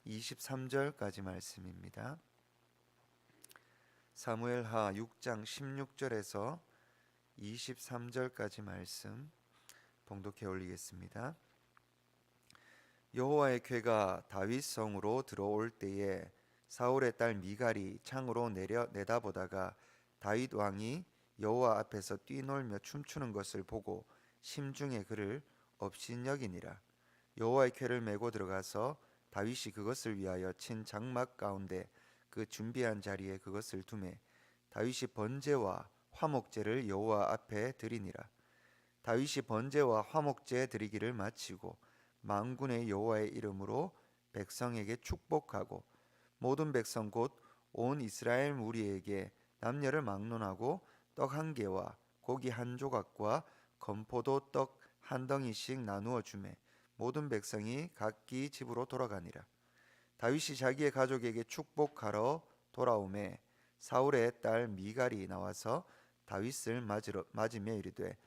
23절까지 말씀입니다. 사무엘하 6장 16절에서 23절까지 말씀 봉독해 올리겠습니다. 여호와의 궤가 다윗 성으로 들어올 때에 사울의 딸 미갈이 창으로 내다보다가 다윗 왕이 여호와 앞에서 뛰놀며 춤추는 것을 보고 심중에 그를 업신여기니라. 여호와의 궤를 메고 들어가서 다윗이 그것을 위하여 친 장막 가운데 그 준비한 자리에 그것을 두매 다윗이 번제와 화목제를 여호와 앞에 드리니라. 다윗이 번제와 화목제 드리기를 마치고 만군의 여호와의 이름으로 백성에게 축복하고 모든 백성 곧 온 이스라엘 무리에게 남녀를 막론하고 떡 한 개와 고기 한 조각과 건포도 떡 한 덩이씩 나누어 주매 모든 백성이 각기 집으로 돌아가니라. 다윗이 자기의 가족에게 축복하러 돌아오매 사울의 딸 미갈이 나와서 다윗을 맞으며 이르되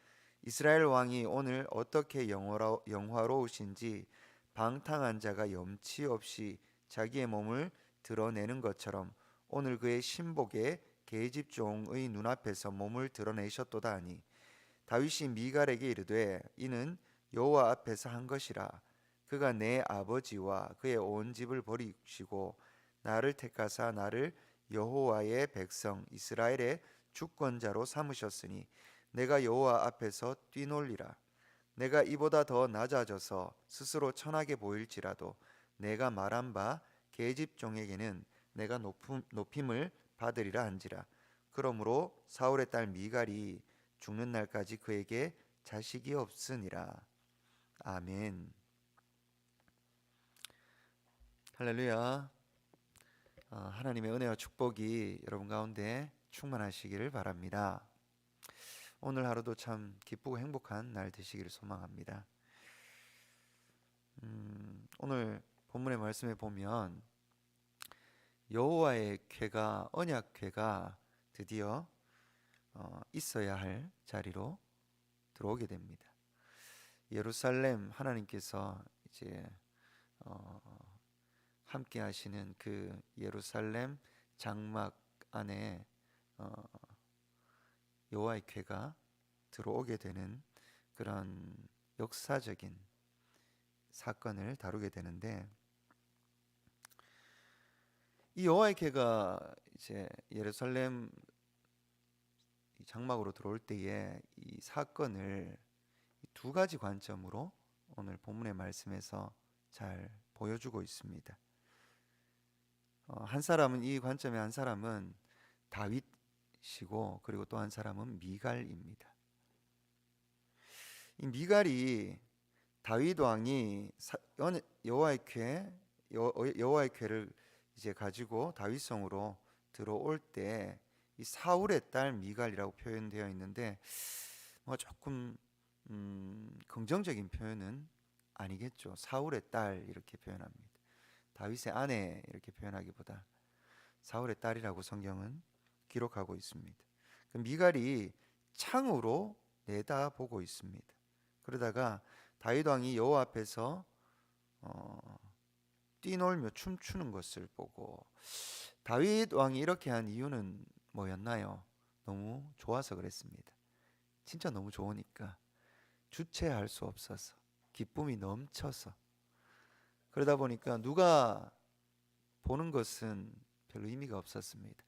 이스라엘 왕이 오늘 어떻게 영화로우신지 방탕한 자가 염치 없이 자기의 몸을 드러내는 것처럼 오늘 그의 신복의 계집종의 눈앞에서 몸을 드러내셨도다 하니 다윗이 미갈에게 이르되 이는 여호와 앞에서 한 것이라. 그가 내 아버지와 그의 온 집을 버리시고 나를 택하사 나를 여호와의 백성 이스라엘의 주권자로 삼으셨으니 내가 여호와 앞에서 뛰놀리라. 내가 이보다 더 낮아져서 스스로 천하게 보일지라도 내가 말한 바 계집종에게는 내가 높임을 받으리라 한지라. 그러므로 사울의 딸 미갈이 죽는 날까지 그에게 자식이 없으니라. 아멘. 할렐루야. 하나님의 은혜와 축복이 여러분 가운데 충만하시기를 바랍니다. 오늘 하루도 참 기쁘고 행복한 날 되시기를 소망합니다. 오늘 본문의 말씀에 보면 여호와의 궤가 언약 궤가 드디어 있어야 할 자리로 들어오게 됩니다. 예루살렘 하나님께서 이제 함께 하시는 그 예루살렘 장막 안에 여호와의 궤가 들어오게 되는 그런 역사적인 사건을 다루게 되는데, 이 여호와의 궤가 이제 예루살렘 장막으로 들어올 때에 이 사건을 두 가지 관점으로 오늘 본문의 말씀에서 잘 보여주고 있습니다. 한 사람은 이 관점의 한 사람은 다윗이고 그리고 또 한 사람은 미갈입니다. 이 미갈이 다윗 왕이 여호와의 궤를 이제 가지고 다윗성으로 들어올 때 이 사울의 딸 미갈이라고 표현되어 있는데 뭐 조금 긍정적인 표현은 아니겠죠. 사울의 딸 이렇게 표현합니다. 다윗의 아내 이렇게 표현하기보다 사울의 딸이라고 성경은 기록하고 있습니다. 그 미갈이 창으로 내다보고 있습니다. 그러다가 다윗 왕이 여호와 앞에서 뛰놀며 춤추는 것을 보고, 다윗 왕이 이렇게 한 이유는 뭐였나요? 너무 좋아서 그랬습니다. 진짜 너무 좋으니까 주체할 수 없어서 기쁨이 넘쳐서, 그러다 보니까 누가 보는 것은 별로 의미가 없었습니다.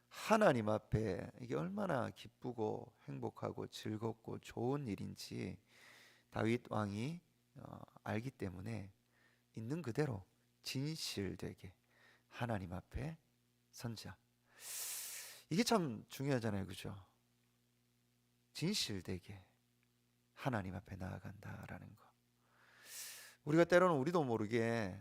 하나님 앞에 이게 얼마나 기쁘고 행복하고 즐겁고 좋은 일인지 다윗 왕이 알기 때문에 있는 그대로 진실되게 하나님 앞에 선자, 이게 참 중요하잖아요, 그죠? 진실되게 하나님 앞에 나아간다라는 거. 우리가 때로는 우리도 모르게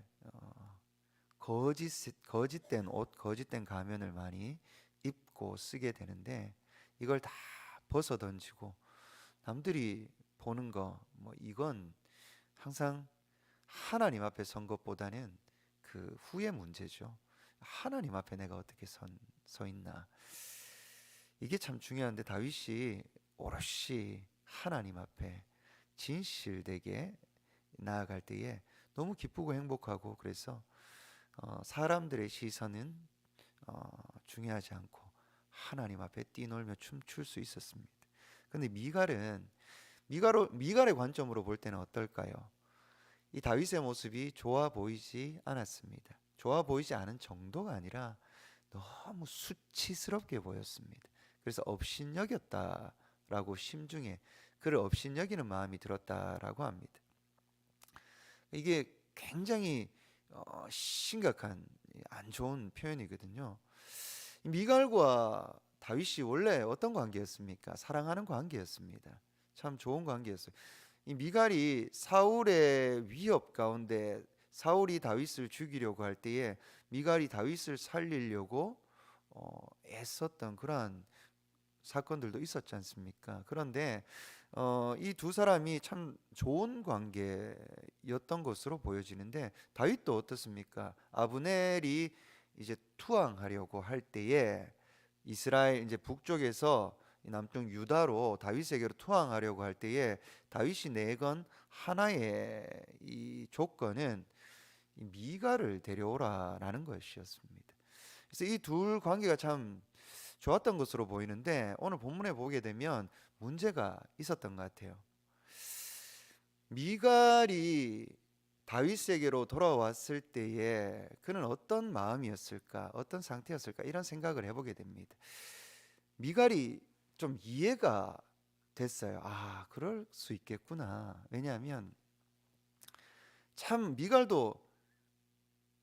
거짓된 옷, 거짓된 가면을 많이 입고 쓰게 되는데, 이걸 다 벗어 던지고 남들이 보는 거 뭐 이건 항상 하나님 앞에 선 것보다는 그 후의 문제죠. 하나님 앞에 내가 어떻게 서 있나, 이게 참 중요한데 다윗이 오롯이 하나님 앞에 진실되게 나아갈 때에 너무 기쁘고 행복하고, 그래서 사람들의 시선은 중요하지 않고 하나님 앞에 뛰놀며 춤출 수 있었습니다. 근데 미갈의 관점으로 볼 때는 어떨까요? 이 다윗의 모습이 좋아 보이지 않았습니다. 좋아 보이지 않은 정도가 아니라 너무 수치스럽게 보였습니다. 그래서 업신여겼다라고 심중에 그를 업신여기는 마음이 들었다라고 합니다. 이게 굉장히 심각한 안 좋은 표현이거든요. 미갈과 다윗이 원래 어떤 관계였습니까? 사랑하는 관계였습니다. 참 좋은 관계였어요. 이 미갈이 사울의 위협 가운데 사울이 다윗을 죽이려고 할 때에 미갈이 다윗을 살리려고 애썼던 그러한 사건들도 있었지 않습니까? 그런데 이 두 사람이 참 좋은 관계였던 것으로 보여지는데 다윗도 어떻습니까? 아브넬이 이제 투항하려고 할 때에 이스라엘 이제 북쪽에서 남쪽 유다로 다윗에게로 투항하려고 할 때에 다윗이 내건 하나의 이 조건은 이 미갈을 데려오라라는 것이었습니다. 그래서 이 둘 관계가 참 좋았던 것으로 보이는데 오늘 본문에 보게 되면 문제가 있었던 것 같아요. 미갈이 다윗에게로 돌아왔을 때에 그는 어떤 마음이었을까, 어떤 상태였을까 이런 생각을 해보게 됩니다. 미갈이 좀 이해가 됐어요. 아, 그럴 수 있겠구나. 왜냐하면 참 미갈도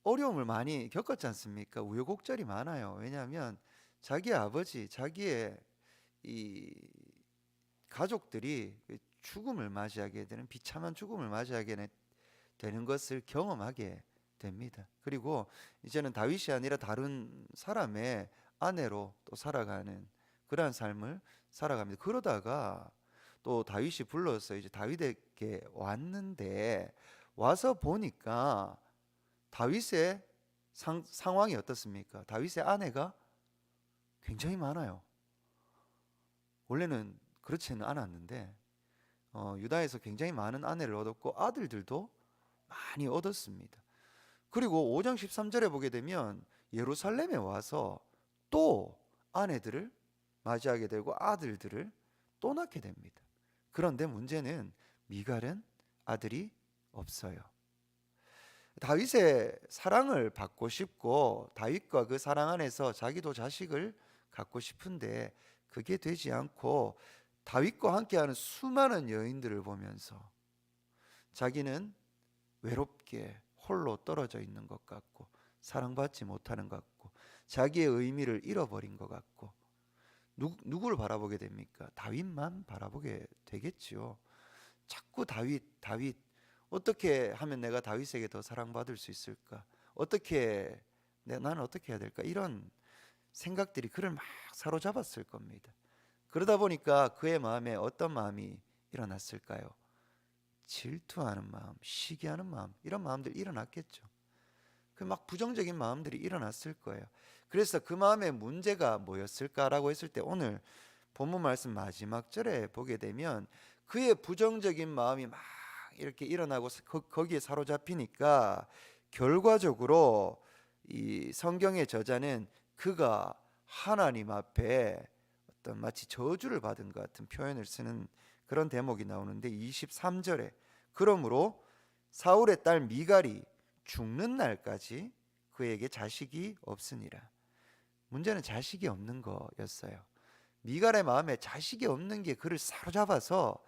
어려움을 많이 겪었지 않습니까? 우여곡절이 많아요. 왜냐하면 자기 아버지, 자기의 이 가족들이 죽음을 맞이하게 되는 비참한 죽음을 맞이하게 되는 것을 경험하게 됩니다. 그리고 이제는 다윗이 아니라 다른 사람의 아내로 또 살아가는 그러한 삶을 살아갑니다. 그러다가 또 다윗이 불러서 이제 다윗에게 왔는데 와서 보니까 다윗의 상황이 어떻습니까? 다윗의 아내가 굉장히 많아요. 원래는 그렇지는 않았는데 유다에서 굉장히 많은 아내를 얻었고 아들들도 많이 얻었습니다. 그리고 5장 13절에 보게 되면 예루살렘에 와서 또 아내들을 맞이하게 되고 아들들을 또 낳게 됩니다. 그런데 문제는 미갈은 아들이 없어요. 다윗의 사랑을 받고 싶고 다윗과 그 사랑 안에서 자기도 자식을 갖고 싶은데 그게 되지 않고 다윗과 함께하는 수많은 여인들을 보면서 자기는 외롭게 홀로 떨어져 있는 것 같고 사랑받지 못하는 것 같고 자기의 의미를 잃어버린 것 같고 누구를 바라보게 됩니까? 다윗만 바라보게 되겠지요. 자꾸 다윗 어떻게 하면 내가 다윗에게 더 사랑받을 수 있을까? 나는 어떻게 해야 될까? 이런 생각들이 그를 막 사로잡았을 겁니다. 그러다 보니까 그의 마음에 어떤 마음이 일어났을까요? 질투하는 마음, 시기하는 마음, 이런 마음들이 일어났겠죠. 그 막 부정적인 마음들이 일어났을 거예요. 그래서 그 마음의 문제가 뭐였을까라고 했을 때 오늘 본문 말씀 마지막 절에 보게 되면 그의 부정적인 마음이 막 이렇게 일어나고 거기에 사로잡히니까 결과적으로 이 성경의 저자는 그가 하나님 앞에 어떤 마치 저주를 받은 것 같은 표현을 쓰는 그런 대목이 나오는데 23절에 그러므로 사울의 딸 미갈이 죽는 날까지 그에게 자식이 없으니라. 문제는 자식이 없는 거였어요. 미갈의 마음에 자식이 없는 게 그를 사로잡아서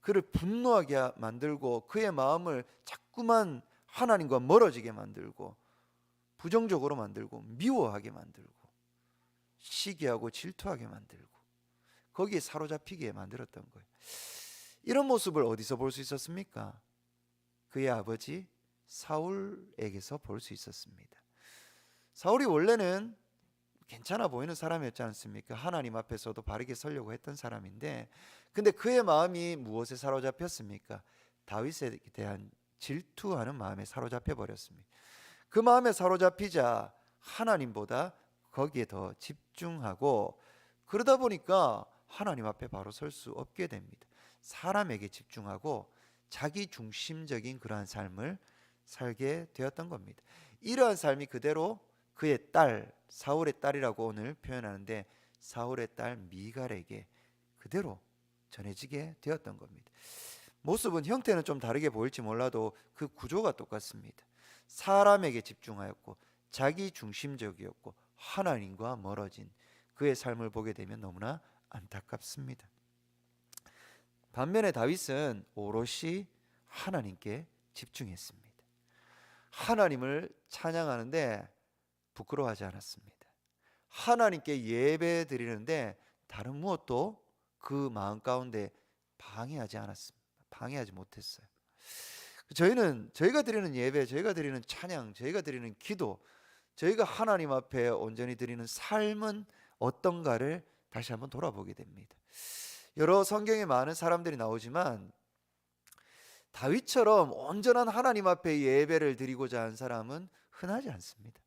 그를 분노하게 만들고 그의 마음을 자꾸만 하나님과 멀어지게 만들고 부정적으로 만들고 미워하게 만들고 시기하고 질투하게 만들고 거기에 사로잡히게 만들었던 거예요. 이런 모습을 어디서 볼 수 있었습니까? 그의 아버지 사울에게서 볼 수 있었습니다. 사울이 원래는 괜찮아 보이는 사람이었지 않습니까? 하나님 앞에서도 바르게 서려고 했던 사람인데 근데 그의 마음이 무엇에 사로잡혔습니까? 다윗에 대한 질투하는 마음에 사로잡혀 버렸습니다. 그 마음에 사로잡히자 하나님보다 거기에 더 집중하고 그러다 보니까 하나님 앞에 바로 설 수 없게 됩니다. 사람에게 집중하고 자기 중심적인 그러한 삶을 살게 되었던 겁니다. 이러한 삶이 그대로 그의 딸 사울의 딸이라고 오늘 표현하는데 사울의 딸 미갈에게 그대로 전해지게 되었던 겁니다. 모습은 형태는 좀 다르게 보일지 몰라도 그 구조가 똑같습니다. 사람에게 집중하였고 자기 중심적이었고 하나님과 멀어진 그의 삶을 보게 되면 너무나 안타깝습니다. 반면에 다윗은 오롯이 하나님께 집중했습니다. 하나님을 찬양하는데 부끄러워하지 않았습니다. 하나님께 예배 드리는데 다른 무엇도 그 마음 가운데 방해하지 않았습니다. 방해하지 못했어요. 저희가 드리는 예배, 저희가 드리는 찬양, 저희가 드리는 기도, 저희가 하나님 앞에 온전히 드리는 삶은 어떤가를 다시 한번 돌아보게 됩니다. 여러 성경에 많은 사람들이 나오지만 다윗처럼 온전한 하나님 앞에 예배를 드리고자 한 사람은 흔하지 않습니다.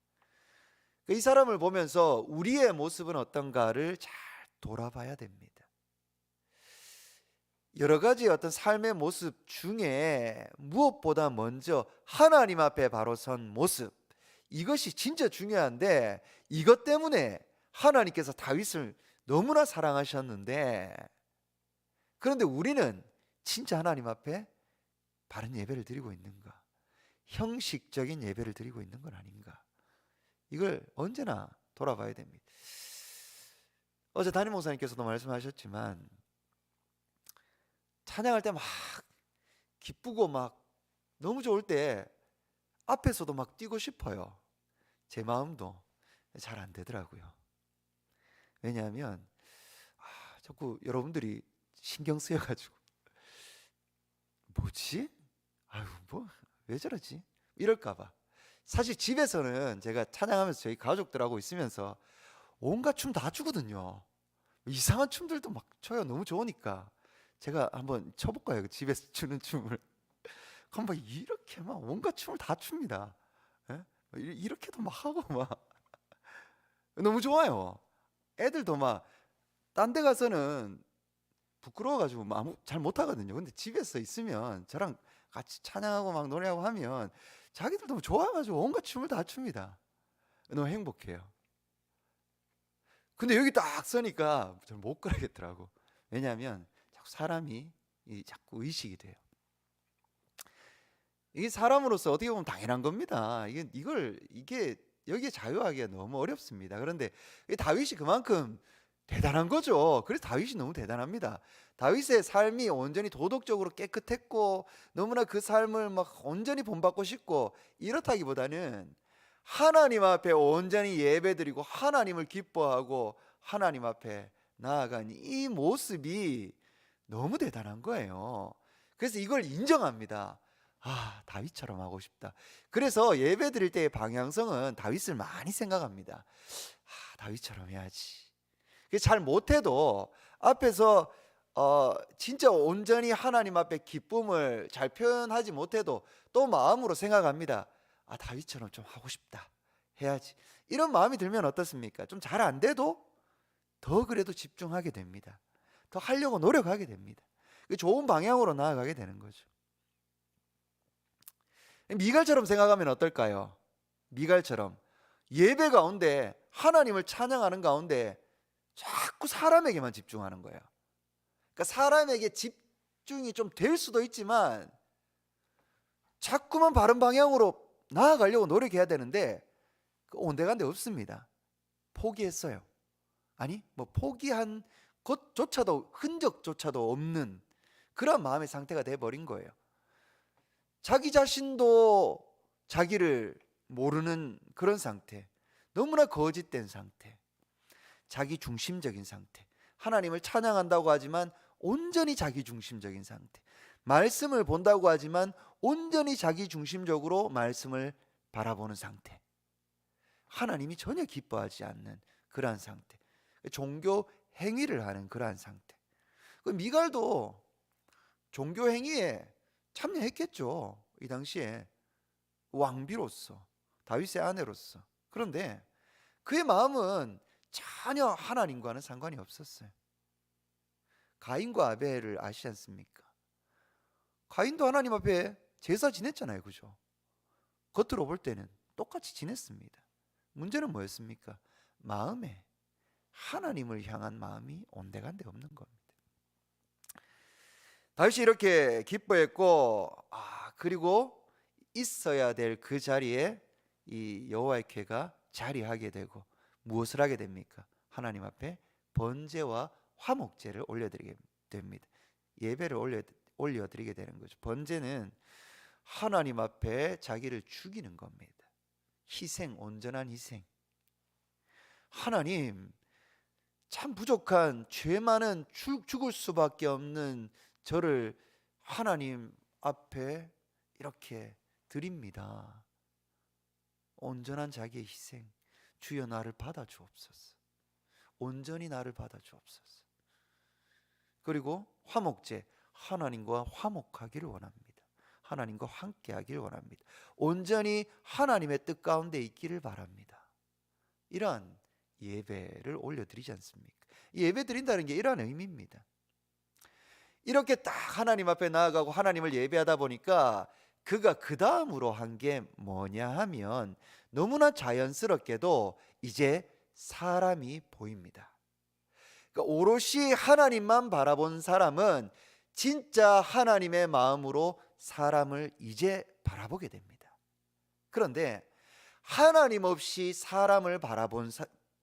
이 사람을 보면서 우리의 모습은 어떤가를 잘 돌아봐야 됩니다. 여러 가지 어떤 삶의 모습 중에 무엇보다 먼저 하나님 앞에 바로 선 모습, 이것이 진짜 중요한데 이것 때문에 하나님께서 다윗을 너무나 사랑하셨는데, 그런데 우리는 진짜 하나님 앞에 바른 예배를 드리고 있는가? 형식적인 예배를 드리고 있는 건 아닌가? 이걸 언제나 돌아봐야 됩니다. 어제 담임 목사님께서도 말씀하셨지만 찬양할 때 막 기쁘고 막 너무 좋을 때 앞에서도 막 뛰고 싶어요. 제 마음도 잘 안 되더라고요. 왜냐하면 자꾸 여러분들이 신경 쓰여가지고 뭐지? 아유 뭐 왜 저러지? 이럴까봐. 사실 집에서는 제가 찬양하면서 저희 가족들하고 있으면서 온갖 춤 다 추거든요. 이상한 춤들도 막 춰요. 너무 좋으니까. 제가 한번 춰볼까요? 집에서 추는 춤을. 한번 이렇게 막 온갖 춤을 다 춥니다. 예? 이렇게도 막 하고 막 너무 좋아요. 애들도 막 딴 데 가서는 부끄러워가지고 잘 못하거든요. 근데 집에서 있으면 저랑 같이 찬양하고 막 노래하고 하면 자기들도 너무 좋아가지고 온갖 춤을 다 춥니다. 너무 행복해요. 근데 여기 딱 서니까 잘 못 그러겠더라고. 왜냐하면 자꾸 사람이 자꾸 의식이 돼요. 이게 사람으로서 어떻게 보면 당연한 겁니다. 이게 여기에 자유하기가 너무 어렵습니다. 그런데 다윗이 그만큼 대단한 거죠. 그래서 다윗이 너무 대단합니다. 다윗의 삶이 온전히 도덕적으로 깨끗했고 너무나 그 삶을 막 온전히 본받고 싶고 이렇다기보다는 하나님 앞에 온전히 예배드리고 하나님을 기뻐하고 하나님 앞에 나아간 이 모습이 너무 대단한 거예요. 그래서 이걸 인정합니다. 다윗처럼 하고 싶다. 그래서 예배 드릴 때의 방향성은 다윗을 많이 생각합니다. 다윗처럼 해야지. 잘 못해도 앞에서 진짜 온전히 하나님 앞에 기쁨을 잘 표현하지 못해도 또 마음으로 생각합니다. 다윗처럼 좀 하고 싶다. 해야지. 이런 마음이 들면 어떻습니까? 좀 잘 안 돼도 더 그래도 집중하게 됩니다. 더 하려고 노력하게 됩니다. 좋은 방향으로 나아가게 되는 거죠. 미갈처럼 생각하면 어떨까요? 미갈처럼 예배 가운데 하나님을 찬양하는 가운데 자꾸 사람에게만 집중하는 거예요. 그러니까 사람에게 집중이 좀 될 수도 있지만 자꾸만 바른 방향으로 나아가려고 노력해야 되는데 온데간데 없습니다. 포기했어요. 아니 뭐 포기한 것조차도 흔적조차도 없는 그런 마음의 상태가 돼버린 거예요. 자기 자신도 자기를 모르는 그런 상태, 너무나 거짓된 상태, 자기 중심적인 상태, 하나님을 찬양한다고 하지만 온전히 자기 중심적인 상태, 말씀을 본다고 하지만 온전히 자기 중심적으로 말씀을 바라보는 상태, 하나님이 전혀 기뻐하지 않는 그러한 상태, 종교 행위를 하는 그러한 상태. 미갈도 종교 행위에 참여했겠죠. 이 당시에 왕비로서, 다윗의 아내로서. 그런데 그의 마음은 전혀 하나님과는 상관이 없었어요. 가인과 아벨을 아시지 않습니까? 가인도 하나님 앞에 제사 지냈잖아요. 그죠? 겉으로 볼 때는 똑같이 지냈습니다. 문제는 뭐였습니까? 마음에 하나님을 향한 마음이 온데간데 없는 겁니다. 다윗이 이렇게 기뻐했고, 그리고 있어야 될 그 자리에 이 여호와의 궤가 자리하게 되고 무엇을 하게 됩니까? 하나님 앞에 번제와 화목제를 올려드리게 됩니다. 예배를 올려드리게 되는 거죠. 번제는 하나님 앞에 자기를 죽이는 겁니다. 희생, 온전한 희생. 하나님, 참 부족한 죄 많은 죽을 수밖에 없는 저를 하나님 앞에 이렇게 드립니다. 온전한 자기의 희생. 주여 나를 받아 주옵소서. 온전히 나를 받아 주옵소서. 그리고 화목제, 하나님과 화목하기를 원합니다. 하나님과 함께하기를 원합니다. 온전히 하나님의 뜻 가운데 있기를 바랍니다. 이러한 예배를 올려드리지 않습니까? 예배 드린다는 게 이러한 의미입니다. 이렇게 딱 하나님 앞에 나아가고 하나님을 예배하다 보니까 그가 그 다음으로 한 게 뭐냐 하면 너무나 자연스럽게도 이제 사람이 보입니다. 그러니까 오롯이 하나님만 바라본 사람은 진짜 하나님의 마음으로 사람을 이제 바라보게 됩니다. 그런데 하나님 없이 사람을 바라본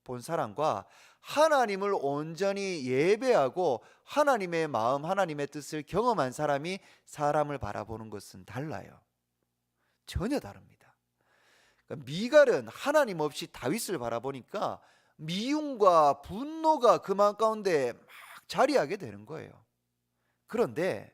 본 사람과 하나님을 온전히 예배하고 하나님의 마음, 하나님의 뜻을 경험한 사람이 사람을 바라보는 것은 달라요. 전혀 다릅니다. 그러니까 미갈은 하나님 없이 다윗을 바라보니까 미움과 분노가 그 마음 가운데 막 자리하게 되는 거예요. 그런데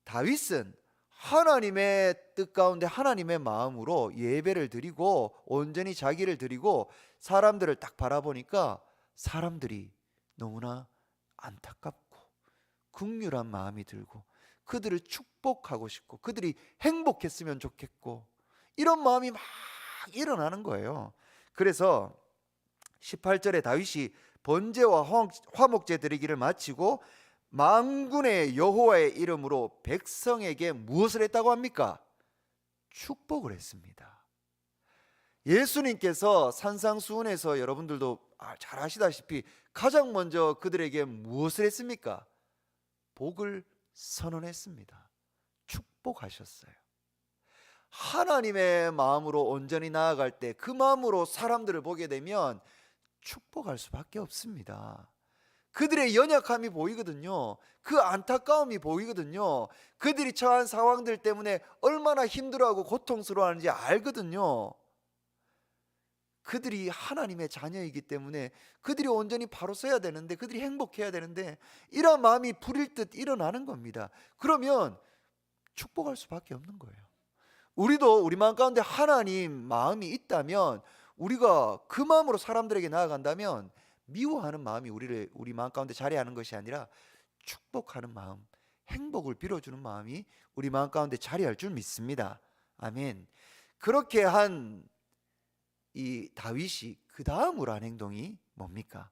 다윗은 하나님의 뜻 가운데 하나님의 마음으로 예배를 드리고 온전히 자기를 드리고 사람들을 딱 바라보니까 사람들이 너무나 안타깝고 긍휼한 마음이 들고 그들을 축복하고 싶고 그들이 행복했으면 좋겠고 이런 마음이 막 일어나는 거예요. 그래서 18절에 다윗이 번제와 화목제 드리기를 마치고 만군의 여호와의 이름으로 백성에게 무엇을 했다고 합니까? 축복을 했습니다. 예수님께서 산상수훈에서 여러분들도 잘 아시다시피 가장 먼저 그들에게 무엇을 했습니까? 복을 선언했습니다. 축복하셨어요. 하나님의 마음으로 온전히 나아갈 때 그 마음으로 사람들을 보게 되면 축복할 수밖에 없습니다. 그들의 연약함이 보이거든요. 그 안타까움이 보이거든요. 그들이 처한 상황들 때문에 얼마나 힘들어하고 고통스러워하는지 알거든요. 그들이 하나님의 자녀이기 때문에 그들이 온전히 바로 서야 되는데 그들이 행복해야 되는데 이런 마음이 불일 듯 일어나는 겁니다. 그러면 축복할 수밖에 없는 거예요. 우리도 우리 마음 가운데 하나님 마음이 있다면 우리가 그 마음으로 사람들에게 나아간다면 미워하는 마음이 우리 마음 가운데 자리하는 것이 아니라 축복하는 마음, 행복을 빌어주는 마음이 우리 마음 가운데 자리할 줄 믿습니다. 아멘. 그렇게 한 이 다윗이 그 다음으로 한 행동이 뭡니까?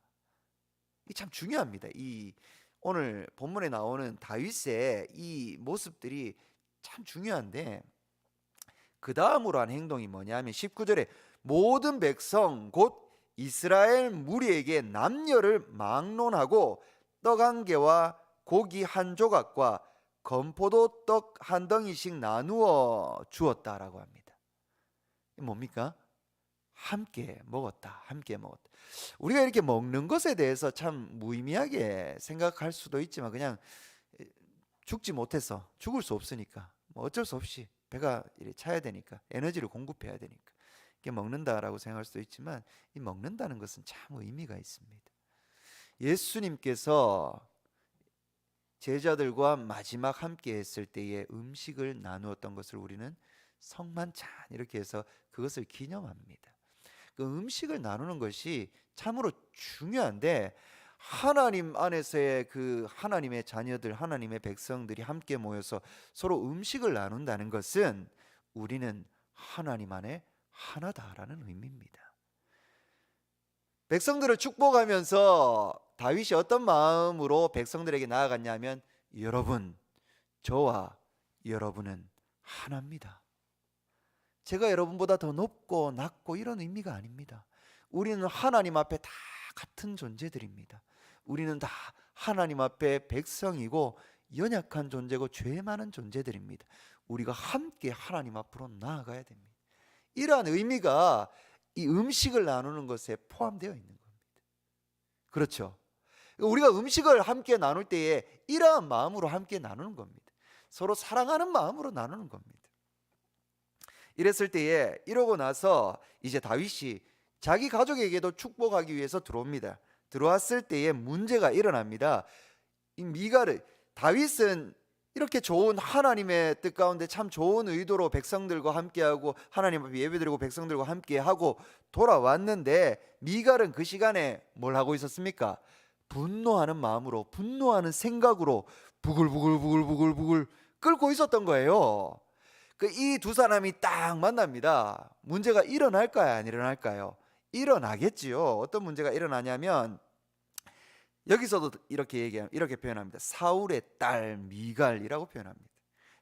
이 참 중요합니다. 이 오늘 본문에 나오는 다윗의 이 모습들이 참 중요한데 그 다음으로 한 행동이 뭐냐면 19절에 모든 백성 곧 이스라엘 무리에게 남녀를 막론하고 떡 한 개와 고기 한 조각과 건포도 떡 한 덩이씩 나누어 주었다라고 합니다. 뭡니까? 함께 먹었다. 함께 먹었다. 우리가 이렇게 먹는 것에 대해서 참 무의미하게 생각할 수도 있지만 그냥 죽지 못해서 죽을 수 없으니까 뭐 어쩔 수 없이 배가 이렇게 차야 되니까 에너지를 공급해야 되니까 이렇게 먹는다라고 생각할 수도 있지만 이 먹는다는 것은 참 의미가 있습니다. 예수님께서 제자들과 마지막 함께 했을 때에 음식을 나누었던 것을 우리는 성만찬 이렇게 해서 그것을 기념합니다. 그 음식을 나누는 것이 참으로 중요한데 하나님 안에서의 그 하나님의 자녀들, 하나님의 백성들이 함께 모여서 서로 음식을 나눈다는 것은 우리는 하나님 안에 하나다라는 의미입니다. 백성들을 축복하면서 다윗이 어떤 마음으로 백성들에게 나아갔냐면 여러분, 저와 여러분은 하나입니다. 제가 여러분보다 더 높고 낮고 이런 의미가 아닙니다. 우리는 하나님 앞에 다 같은 존재들입니다. 우리는 다 하나님 앞에 백성이고 연약한 존재고 죄 많은 존재들입니다. 우리가 함께 하나님 앞으로 나아가야 됩니다. 이러한 의미가 이 음식을 나누는 것에 포함되어 있는 겁니다. 그렇죠? 우리가 음식을 함께 나눌 때에 이러한 마음으로 함께 나누는 겁니다. 서로 사랑하는 마음으로 나누는 겁니다. 이랬을 때에 이러고 나서 이제 다윗이 자기 가족에게도 축복하기 위해서 들어옵니다. 들어왔을 때에 문제가 일어납니다. 이 미갈을, 다윗은 이렇게 좋은 하나님의 뜻 가운데 참 좋은 의도로 백성들과 함께하고 하나님 앞에 예배드리고 백성들과 함께하고 돌아왔는데, 미갈은 그 시간에 뭘 하고 있었습니까? 분노하는 마음으로, 분노하는 생각으로 부글부글 끓고 있었던 거예요. 이 두 사람이 딱 만납니다. 문제가 일어날까요, 안 일어날까요? 일어나겠지요. 어떤 문제가 일어나냐면, 여기서도 이렇게 표현합니다. 사울의 딸 미갈이라고 표현합니다.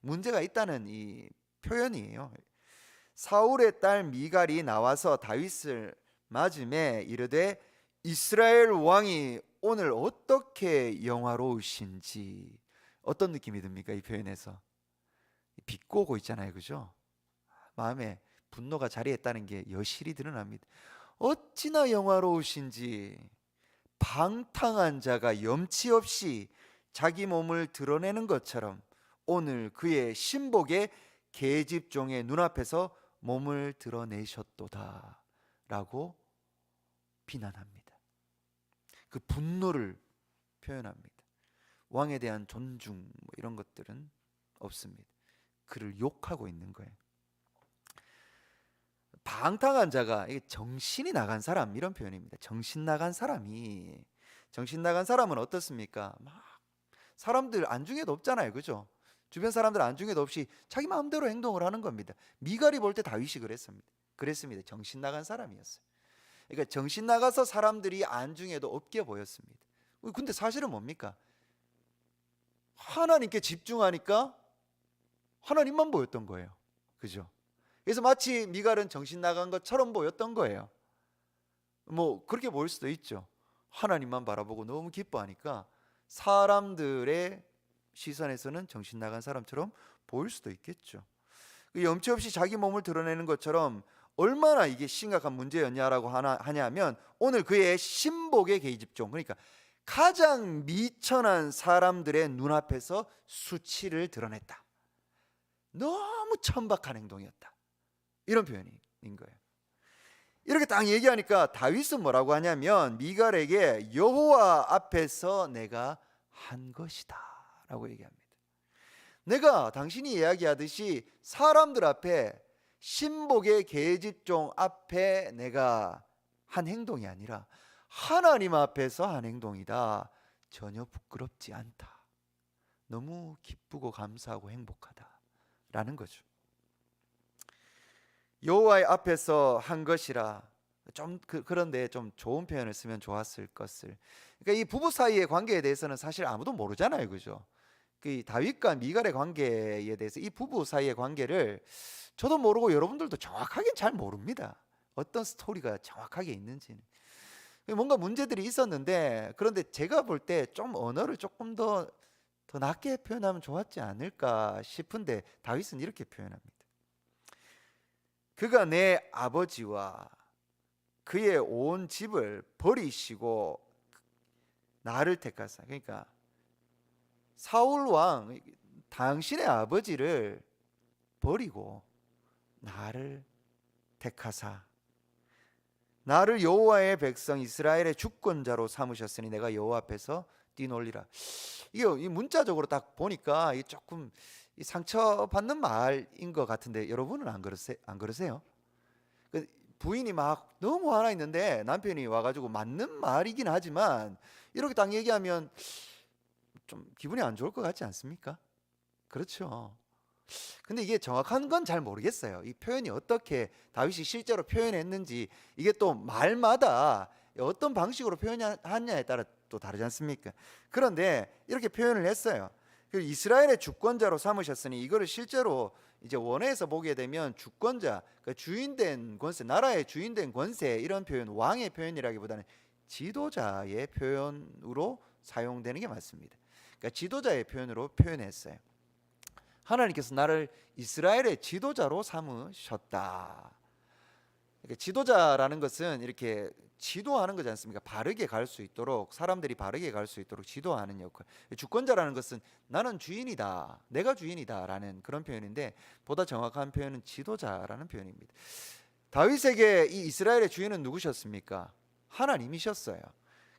문제가 있다는 이 표현이에요. 사울의 딸 미갈이 나와서 다윗을 맞으매 이르되 이스라엘 왕이 오늘 어떻게 영화로우신지. 어떤 느낌이 듭니까? 이 표현에서 비꼬고 있잖아요, 그죠? 마음에 분노가 자리했다는 게 여실히 드러납니다. 어찌나 영화로우신지. 방탕한 자가 염치 없이 자기 몸을 드러내는 것처럼 오늘 그의 신복의 계집종의 눈앞에서 몸을 드러내셨도다 라고 비난합니다. 그 분노를 표현합니다. 왕에 대한 존중 이런 것들은 없습니다. 그를 욕하고 있는 거예요. 방탕한 자가, 이게 정신이 나간 사람, 이런 표현입니다. 정신 나간 사람은 어떻습니까? 막 사람들 안중에도 없잖아요, 그죠? 주변 사람들 안중에도 없이 자기 마음대로 행동을 하는 겁니다. 미갈이 볼 때 다윗이 그랬습니다. 정신 나간 사람이었어요. 그러니까 정신 나가서 사람들이 안중에도 없게 보였습니다. 근데 사실은 뭡니까? 하나님께 집중하니까 하나님만 보였던 거예요, 그죠? 그래서 마치 미갈은 정신 나간 것처럼 보였던 거예요. 뭐 그렇게 보일 수도 있죠. 하나님만 바라보고 너무 기뻐하니까 사람들의 시선에서는 정신 나간 사람처럼 보일 수도 있겠죠. 염치 없이 자기 몸을 드러내는 것처럼 얼마나 이게 심각한 문제였냐라고 하냐면, 오늘 그의 신복의 계집종, 그러니까 가장 미천한 사람들의 눈앞에서 수치를 드러냈다. 너무 천박한 행동이었다. 이런 표현인 거예요. 이렇게 딱 얘기하니까 다윗은 뭐라고 하냐면, 미갈에게 여호와 앞에서 내가 한 것이다 라고 얘기합니다. 내가 당신이 이야기하듯이 사람들 앞에, 신복의 계집종 앞에 내가 한 행동이 아니라 하나님 앞에서 한 행동이다. 전혀 부끄럽지 않다. 너무 기쁘고 감사하고 행복하다라는 거죠. 여호와의 앞에서 한 것이라, 좀 그런데 좀 좋은 표현을 쓰면 좋았을 것을. 그러니까 이 부부 사이의 관계에 대해서는 사실 아무도 모르잖아요, 그죠? 그 다윗과 미갈의 관계에 대해서, 이 부부 사이의 관계를 저도 모르고 여러분들도 정확하게 잘 모릅니다. 어떤 스토리가 정확하게 있는지는. 뭔가 문제들이 있었는데, 그런데 제가 볼 때 좀 언어를 조금 더 낮게 표현하면 좋았지 않을까 싶은데, 다윗은 이렇게 표현합니다. 그가 내 아버지와 그의 온 집을 버리시고 나를 택하사. 그러니까 사울 왕, 당신의 아버지를 버리고 나를 택하사 나를 여호와의 백성 이스라엘의 주권자로 삼으셨으니 내가 여호와 앞에서 뛰놀리라. 이 문자적으로 딱 보니까 이 조금 상처받는 말인 것 같은데, 여러분은 안 그러세요? 부인이 막 너무 화나 있는데 남편이 와가지고 맞는 말이긴 하지만 이렇게 딱 얘기하면 좀 기분이 안 좋을 것 같지 않습니까? 그렇죠. 근데 이게 정확한 건 잘 모르겠어요. 이 표현이 어떻게 다윗이 실제로 표현했는지, 이게 또 말마다 어떤 방식으로 표현하냐에 따라 또 다르지 않습니까? 그런데 이렇게 표현을 했어요. 이스라엘의 주권자로 삼으셨으니, 이거를 실제로 이제 원어에서 보게 되면 주권자, 그 주인된 권세, 나라의 주인된 권세, 이런 표현, 왕의 표현이라기보다는 지도자의 표현으로 사용되는 게 맞습니다. 그러니까 지도자의 표현으로 표현했어요. 하나님께서 나를 이스라엘의 지도자로 삼으셨다. 그러니까 지도자라는 것은 이렇게 지도하는 거지 않습니까? 바르게 갈 수 있도록, 사람들이 바르게 갈 수 있도록 지도하는 역할. 주권자라는 것은 나는 주인이다, 내가 주인이다 라는 그런 표현인데, 보다 정확한 표현은 지도자라는 표현입니다. 다윗에게 이 이스라엘의 주인은 누구셨습니까? 하나님이셨어요.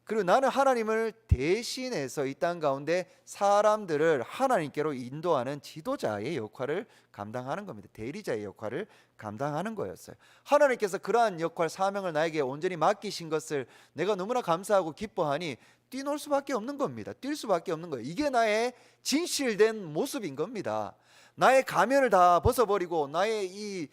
그리고 나는 하나님을 대신해서 이 땅 가운데 사람들을 하나님께로 인도하는 지도자의 역할을 감당하는 겁니다. 대리자의 역할을 감당하는 거였어요. 하나님께서 그러한 역할, 사명을 나에게 온전히 맡기신 것을 내가 너무나 감사하고 기뻐하니 뛰놀 수밖에 없는 겁니다. 뛸 수밖에 없는 거예요. 이게 나의 진실된 모습인 겁니다. 나의 가면을 다 벗어버리고, 나의 이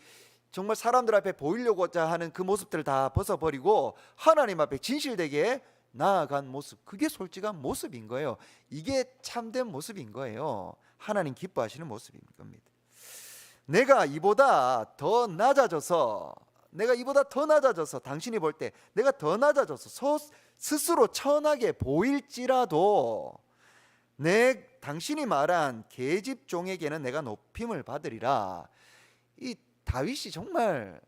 정말 사람들 앞에 보이려고자 하는 그 모습들을 다 벗어버리고 하나님 앞에 진실되게 나아간 모습, 그게 솔직한 모습인 거예요. 이게 참된 모습인 거예요. 하나님 기뻐하시는 모습인 겁니다. 내가 이보다 더 낮아져서, 당신이 볼 때 내가 더 낮아져서 스스로 천하게 보일지라도 당신이 말한 계집종에게는 내가 높임을 받으리라. 이 다윗이 정말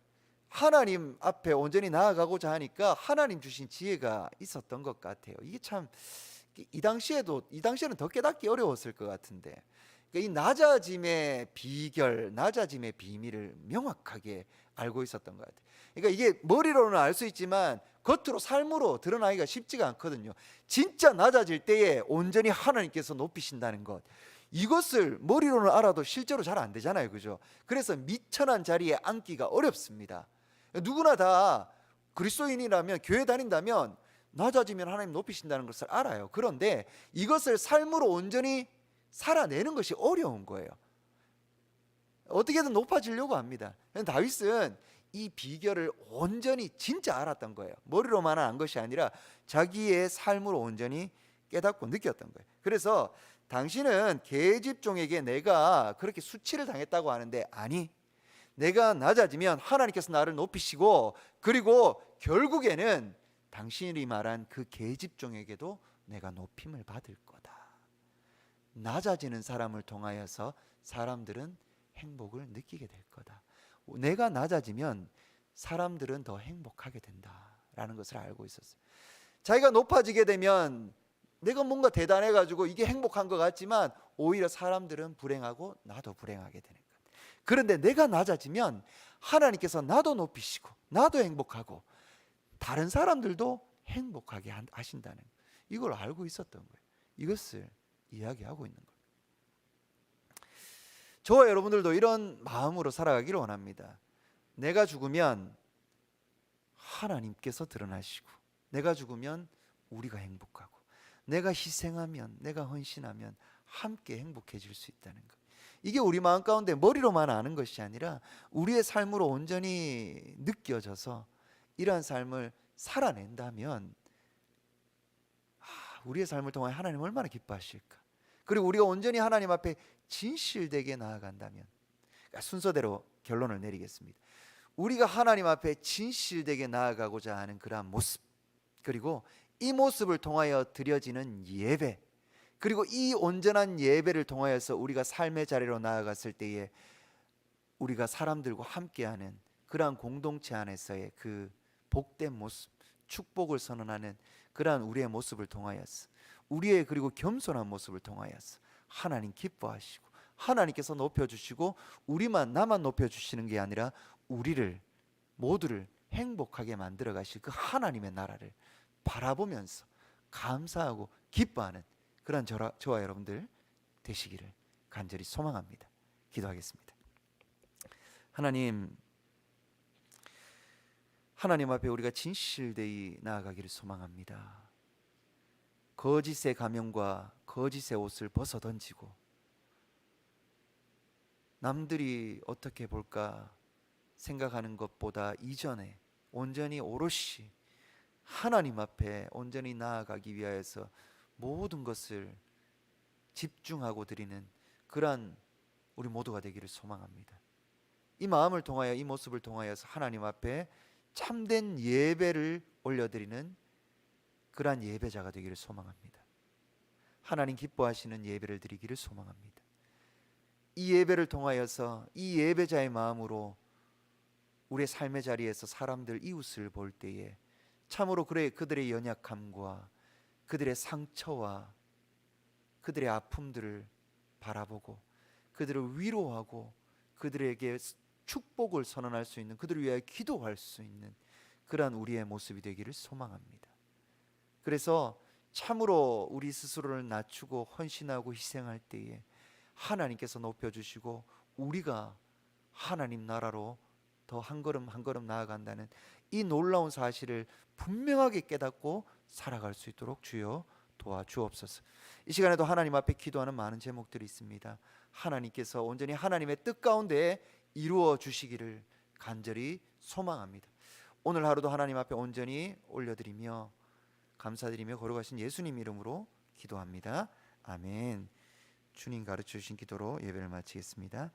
하나님 앞에 온전히 나아가고자 하니까 하나님 주신 지혜가 있었던 것 같아요. 이게 참 이 당시에는 더 깨닫기 어려웠을 것 같은데, 그러니까 이 낮아짐의 비결, 낮아짐의 비밀을 명확하게 알고 있었던 것 같아요. 그러니까 이게 머리로는 알 수 있지만 겉으로 삶으로 드러나기가 쉽지가 않거든요. 진짜 낮아질 때에 온전히 하나님께서 높이신다는 것, 이것을 머리로는 알아도 실제로 잘 안 되잖아요, 그죠? 그래서 미천한 자리에 앉기가 어렵습니다. 누구나 다 그리스도인이라면, 교회 다닌다면 낮아지면 하나님 높이신다는 것을 알아요. 그런데 이것을 삶으로 온전히 살아내는 것이 어려운 거예요. 어떻게든 높아지려고 합니다. 다윗은 이 비결을 온전히 진짜 알았던 거예요. 머리로만 안 것이 아니라 자기의 삶으로 온전히 깨닫고 느꼈던 거예요. 그래서 당신은 계집종에게 내가 그렇게 수치를 당했다고 하는데, 아니, 내가 낮아지면 하나님께서 나를 높이시고, 그리고 결국에는 당신이 말한 그 계집종에게도 내가 높임을 받을 거다. 낮아지는 사람을 통하여서 사람들은 행복을 느끼게 될 거다. 내가 낮아지면 사람들은 더 행복하게 된다라는 것을 알고 있었어요. 자기가 높아지게 되면 내가 뭔가 대단해가지고 이게 행복한 것 같지만 오히려 사람들은 불행하고 나도 불행하게 되는 거예요. 그런데 내가 낮아지면 하나님께서 나도 높이시고 나도 행복하고 다른 사람들도 행복하게 하신다는 거예요. 이걸 알고 있었던 거예요. 이것을 이야기하고 있는 거예요. 저와 여러분들도 이런 마음으로 살아가기를 원합니다. 내가 죽으면 하나님께서 드러나시고, 내가 죽으면 우리가 행복하고, 내가 희생하면, 내가 헌신하면 함께 행복해질 수 있다는 것. 이게 우리 마음 가운데 머리로만 아는 것이 아니라 우리의 삶으로 온전히 느껴져서 이러한 삶을 살아낸다면, 우리의 삶을 통해 하나님 얼마나 기뻐하실까. 그리고 우리가 온전히 하나님 앞에 진실되게 나아간다면, 그러니까 순서대로 결론을 내리겠습니다. 우리가 하나님 앞에 진실되게 나아가고자 하는 그러한 모습, 그리고 이 모습을 통하여 드려지는 예배, 그리고 이 온전한 예배를 통하여서 우리가 삶의 자리로 나아갔을 때에 우리가 사람들과 함께하는 그러한 공동체 안에서의 그 복된 모습, 축복을 선언하는 그러한 우리의 모습을 통하여서, 우리의 그리고 겸손한 모습을 통하여서 하나님 기뻐하시고 하나님께서 높여주시고, 나만 높여주시는 게 아니라 우리를 모두를 행복하게 만들어 가실 그 하나님의 나라를 바라보면서 감사하고 기뻐하는 그런 저와 여러분들 되시기를 간절히 소망합니다. 기도하겠습니다. 하나님 앞에 우리가 진실되이 나아가기를 소망합니다. 거짓의 가면과 거짓의 옷을 벗어던지고 남들이 어떻게 볼까 생각하는 것보다 이전에 온전히 오롯이 하나님 앞에 온전히 나아가기 위하여서 모든 것을 집중하고 드리는 그러한 우리 모두가 되기를 소망합니다. 이 마음을 통하여, 이 모습을 통하여서 하나님 앞에 참된 예배를 올려드리는 그러한 예배자가 되기를 소망합니다. 하나님 기뻐하시는 예배를 드리기를 소망합니다. 이 예배를 통하여서 이 예배자의 마음으로 우리의 삶의 자리에서 사람들, 이웃을 볼 때에 참으로 그들의 연약함과 그들의 상처와 그들의 아픔들을 바라보고 그들을 위로하고 그들에게 축복을 선언할 수 있는, 그들을 위하여 기도할 수 있는 그러한 우리의 모습이 되기를 소망합니다. 그래서 참으로 우리 스스로를 낮추고 헌신하고 희생할 때에 하나님께서 높여주시고 우리가 하나님 나라로 더 한 걸음 한 걸음 나아간다는 이 놀라운 사실을 분명하게 깨닫고 살아갈 수 있도록 주여 도와주옵소서. 이 시간에도 하나님 앞에 기도하는 많은 제목들이 있습니다. 하나님께서 온전히 하나님의 뜻 가운데 이루어 주시기를 간절히 소망합니다. 오늘 하루도 하나님 앞에 온전히 올려드리며 감사드리며 걸어가신 예수님 이름으로 기도합니다. 아멘. 주님 가르쳐 주신 기도로 예배를 마치겠습니다.